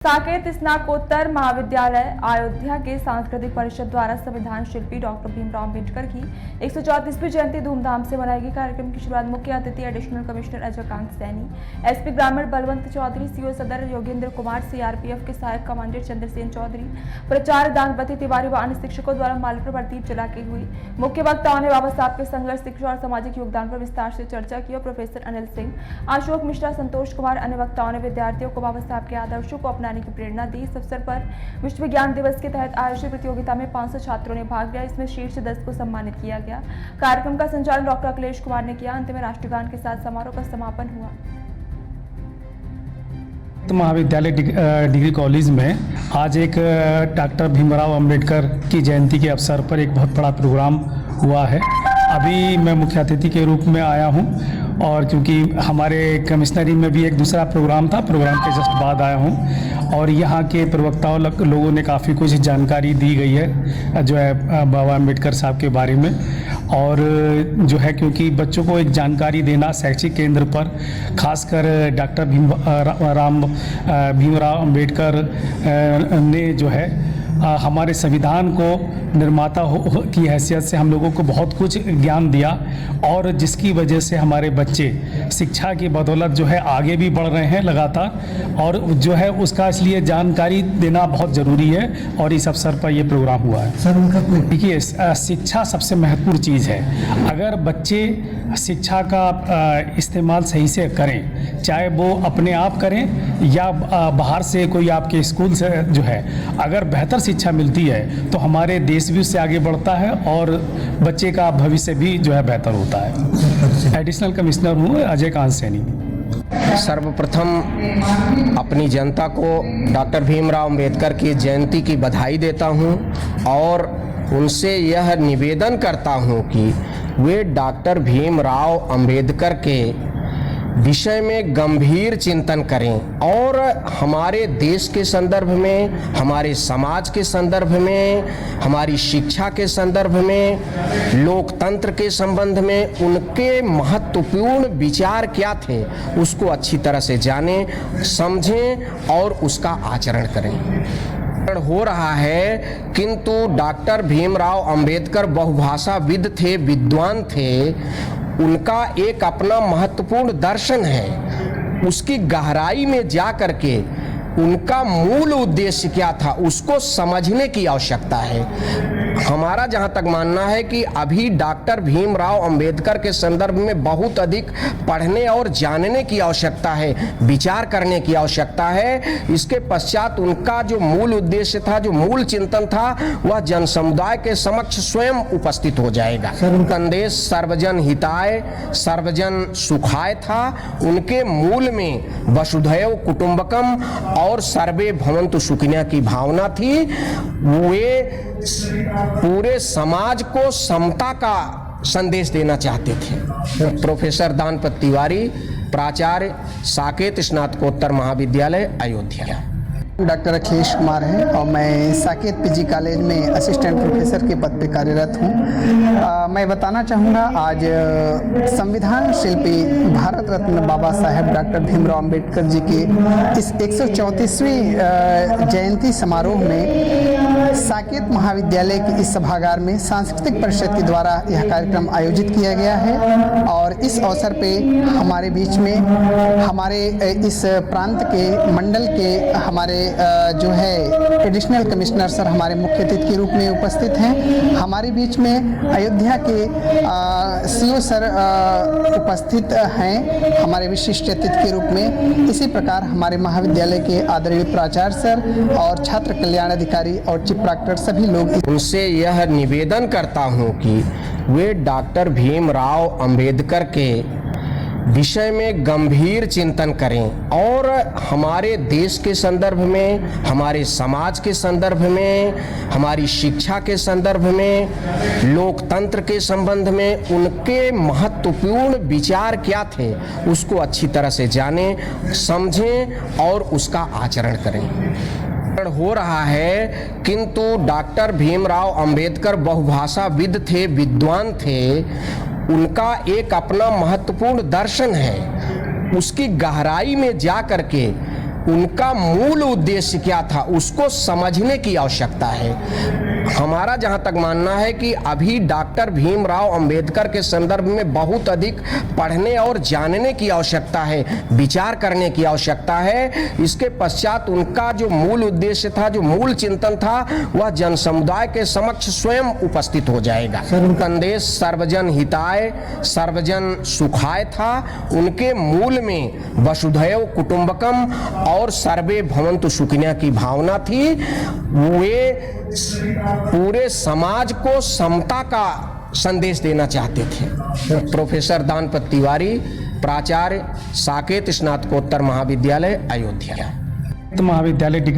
साकेत स्नातकोत्तर महाविद्यालय अयोध्या के सांस्कृतिक परिषद द्वारा संविधान शिल्पी डॉक्टर भीमराव अम्बेडकर की 134वीं जयंती धूमधाम से मनाएगी। कार्यक्रम की शुरुआत मुख्य अतिथि additional commissioner Ajaykant Saini, SP ग्रामीण बलवंत चौधरी, सीओ सदर योगेंद्र कुमार, सीआरपीएफ के सहायक कमांडेंट चंद्रसेन चौधरी, प्राचार्य दानपति तिवारी व अन्य शिक्षकों द्वारा माल्यार्पण पर प्रदीप जला के हुई। मुख्य वक्ताओं ने बाबा साहब के संघर्ष, शिक्षा और सामाजिक योगदान पर विस्तार से चर्चा की और प्रोफेसर अनिल सिंह, अशोक मिश्रा, संतोष कुमार, अन्य वक्ताओं ने विद्यार्थियों को बाबा साहब के आदर्शों को अपनाने की प्रेरणा दी। इस अवसर पर विश्व विज्ञान दिवस के तहत आयोजित प्रतियोगिता में 500 छात्रों ने भाग लिया। इसमें शीर्ष 10 को सम्मानित किया गया। कार्यक्रम का संचालन डॉक्टर अखिलेश कुमार ने किया। अंत में राष्ट्रगान के साथ समारोह का समापन हुआ। महाविद्यालय डिग्री कॉलेज में आज एक डॉक्टर भीमराव अंबेडकर की जयंती के अवसर पर एक बहुत बड़ा प्रोग्राम हुआ है। अभी मैं मुख्य अतिथि के रूप में आया हूं और क्योंकि हमारे कमिश्नरी में भी एक दूसरा प्रोग्राम था, प्रोग्राम के जस्ट बाद आया हूं और यहाँ के प्रवक्ताओं लोगों ने काफ़ी कुछ जानकारी दी गई है जो है बाबा अम्बेडकर साहब के बारे में। और जो है क्योंकि बच्चों को एक जानकारी देना शैक्षिक केंद्र पर खासकर डॉक्टर भीमराव अम्बेडकर ने जो है हमारे संविधान को निर्माता की हैसियत से हम लोगों को बहुत कुछ ज्ञान दिया और जिसकी वजह से हमारे बच्चे शिक्षा की बदौलत जो है आगे भी बढ़ रहे हैं लगातार और जो है उसका इसलिए जानकारी देना बहुत ज़रूरी है और इस अवसर पर ये प्रोग्राम हुआ है। सर उनका देखिए, शिक्षा सबसे महत्वपूर्ण चीज़ है। अगर बच्चे शिक्षा का इस्तेमाल सही से करें, चाहे वो अपने आप करें या बाहर से कोई आपके स्कूल से जो है, अगर बेहतर शिक्षा मिलती है तो हमारे देश भी उससे आगे बढ़ता है और बच्चे का भविष्य भी जो है बेहतर होता है। एडिशनल कमिश्नर हूँ अजयकांत सैनी। सर्वप्रथम अपनी जनता को डॉक्टर भीमराव अंबेडकर की जयंती की बधाई देता हूं और उनसे यह निवेदन करता हूं कि वे डॉक्टर भीमराव अंबेडकर के विषय में गंभीर चिंतन करें और हमारे देश के संदर्भ में, हमारे समाज के संदर्भ में, हमारी शिक्षा के संदर्भ में, लोकतंत्र के संबंध में उनके महत्वपूर्ण विचार क्या थे उसको अच्छी तरह से जानें, समझें और उसका आचरण करें। हो रहा है किंतु डॉक्टर भीमराव अंबेडकर बहुभाषाविद थे, विद्वान थे। उनका एक अपना महत्वपूर्ण दर्शन है। उसकी गहराई में जा करके उनका मूल उद्देश्य क्या था उसको समझने की आवश्यकता है। हमारा जहां तक मानना है कि अभी डॉक्टर भीमराव अंबेडकर के संदर्भ में बहुत अधिक पढ़ने और जानने की आवश्यकता है, विचार करने की आवश्यकता है। इसके पश्चात उनका जो मूल उद्देश्य था, जो मूल चिंतन था, वह जन समुदाय के समक्ष स्वयं उपस्थित हो जाएगा। संदेश सर्वजन हिताय सर्वजन सुखाय था। उनके मूल में वसुधैव कुटुंबकम और सर्वे भवन्तु सुखिनः की भावना थी। वे पूरे समाज को समता का संदेश देना चाहते थे। प्रोफेसर दानपति तिवारी, प्राचार्य साकेत स्नातकोत्तर महाविद्यालय अयोध्या। डॉक्टर अखिलेश कुमार हैं और मैं साकेत पीजी कॉलेज में असिस्टेंट प्रोफेसर के पद पे कार्यरत हूँ। मैं बताना चाहूँगा आज संविधान शिल्पी भारत रत्न बाबा साहेब डॉक्टर भीमराव अम्बेडकर जी की इस 134वीं जयंती समारोह में साकेत महाविद्यालय के इस सभागार में सांस्कृतिक परिषद के द्वारा यह कार्यक्रम आयोजित किया गया है और इस अवसर पे हमारे बीच में हमारे इस प्रांत के मंडल के हमारे जो है एडिशनल कमिश्नर सर हमारे मुख्य अतिथि के रूप में उपस्थित हैं। हमारे बीच में अयोध्या के सीओ सर उपस्थित हैं हमारे विशिष्ट अतिथि के रूप में। इसी प्रकार हमारे महाविद्यालय के आदरणीय प्राचार्य सर और छात्र कल्याण अधिकारी और चीफ प्रॉक्टर सभी लोग। उनसे यह निवेदन करता हूं कि वे डॉक्टर भीमराव अंबेडकर के विषय में गंभीर चिंतन करें और हमारे देश के संदर्भ में, हमारे समाज के संदर्भ में, हमारी शिक्षा के संदर्भ में, लोकतंत्र के संबंध में उनके महत्वपूर्ण विचार क्या थे उसको अच्छी तरह से जानें, समझें और उसका आचरण करें। हो रहा है किंतु डॉक्टर भीमराव अंबेडकर बहुभाषाविद थे, विद्वान थे। उनका एक अपना महत्वपूर्ण दर्शन है। उसकी गहराई में जा करके उनका मूल उद्देश्य क्या था उसको समझने की आवश्यकता है। हमारा जहां तक मानना है कि अभी डॉक्टर भीमराव अंबेडकर के संदर्भ में बहुत अधिक पढ़ने और जानने की आवश्यकता है, विचार करने की आवश्यकता है। इसके पश्चात उनका जो मूल उद्देश्य था, जो मूल चिंतन था, वह जन समुदाय के समक्ष स्वयं उपस्थित हो जाएगा। संदेश सर्वजन हिताय सर्वजन सुखाय था। उनके मूल में वसुधैव कुटुंबकम और सर्वे भवन्तु सुखिनः की भावना थी। वे पूरे समाज को समता का संदेश देना चाहते थे। प्रोफेसर दानपत तिवारी, प्राचार्य, साकेत स्नातकोत्तर महाविद्यालय, अयोध्या। महाविद्यालय